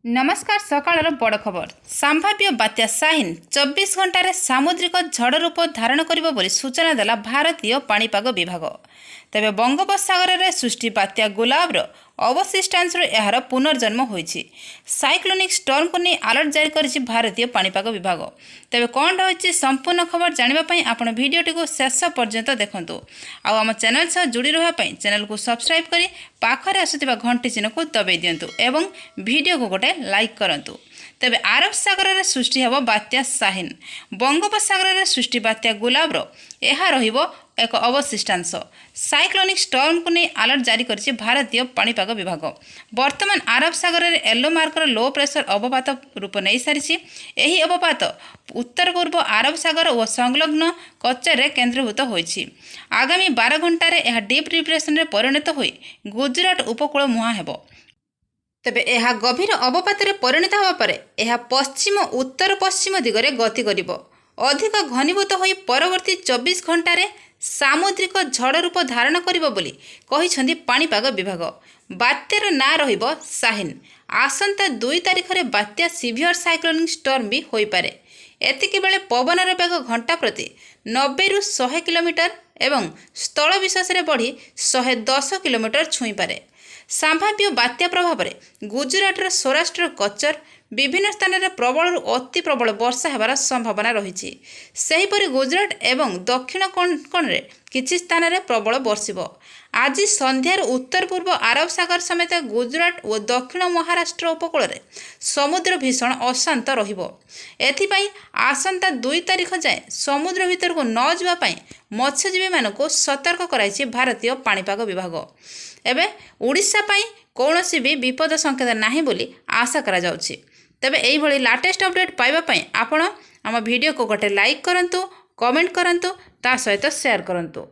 नमस्कार सकाळर बड़ खबर संभाव्य बात्या साहिन 24 घंटे सामुद्रिक झड़ रूप धारण करिबो बोली सूचना देला भारतीय पाणीपाग विभाग। तेबे बंगोपसागर में सृष्टि बात्या गुलाबर अवशिष्टांश यार पुनर्जन्म होईछि। साइक्लोनिक स्टॉर्म को नहीं अलर्ट जारी करिछि भारतीय पाणीपाग विभाग। तेबे कौन रही संपूर्ण खबर जानापी आपण भिडियोटी को शेष पर्यंत देखंतु। आम चैनल सह जोड़ी रहा चैनल को सब्सक्राइब करी पाखरे आसुथिबा घंटी चिन्ह को दबाई दियंतु एवं वीडियो को गोटे लाइक करंतु। तेबे आरब सागर में सृष्टि हेब बात्या साहिन। बंगोपसागर में सृष्टि बात्या गुलाबर यह रहिबो एक अवशिष्टांश। साइक्लोनिक स्टॉर्म को नहीं अलर्ट जारी करिछि भारतीय पाणीपाग विभाग। वर्तमान आरब सागर में येलो मार्कर लो प्रेशर अवपात रूप नहीं सारी। यही अवपात उत्तर पूर्व आरब सागर और संलग्न कच्चर केन्द्रीभूत होइछि। आगामी 12 घंटे यह डीप डिप्रेशन में परिणत हो गुजरात उपकूल मुहां हेबो। तेबे यह गभीर अवपात परिणत होगा पर यह पश्चिम उत्तर पश्चिम दिगरे गति करिबो। अधिक घनीभूत होई परवर्ती 24 घंटे सामुद्रिक झड़ रूप धारण करिबो बोली कहिसंदी पाणीपाग विभाग। बात्यार ना रहिबो साहिन। आसंता 2 तारिख रे बात्या सिवियर साइक्लोनिक स्टॉर्म भी होई पारे। एतिके बेले पवनर बेग घंटा प्रति 90 रु 100 किलोमीटर एवं स्थल विशेष रे बढ़ी 110 किलोमीटर छुई पारे। संभाव्य बात्या प्रभाव में गुजरात सौराष्ट्र कच्चर विभिन्न स्थान में प्रबल अति प्रबल वर्षा होबार संभावना रही। सेहीपरि गुजरात एवं दक्षिण कोण में किछि स्थान में प्रबल बर्षिब। आज संध्यार उत्तर पूर्व आरब सागर समेत गुजरात और दक्षिण महाराष्ट्र उपकूल में समुद्र भीषण अशांत रहिबो। एथिपाई आसंता 2 तारिख जाए समुद्र भीतर को न जावाई मत्स्यजीवी मानक सतर्क कराइछि भारतीय पाणीपाग विभाग। एबे ओडिशा पाई कौनसी भी विपद संकेत नाही बोली आशा करा जाउछि। तेबे एही भली लेटेस्ट अपडेट पाइबा पई आपण आम वीडियो को गोटे लाइक करंतु, कमेंट करंतु, ता सहित शेयर करंतु।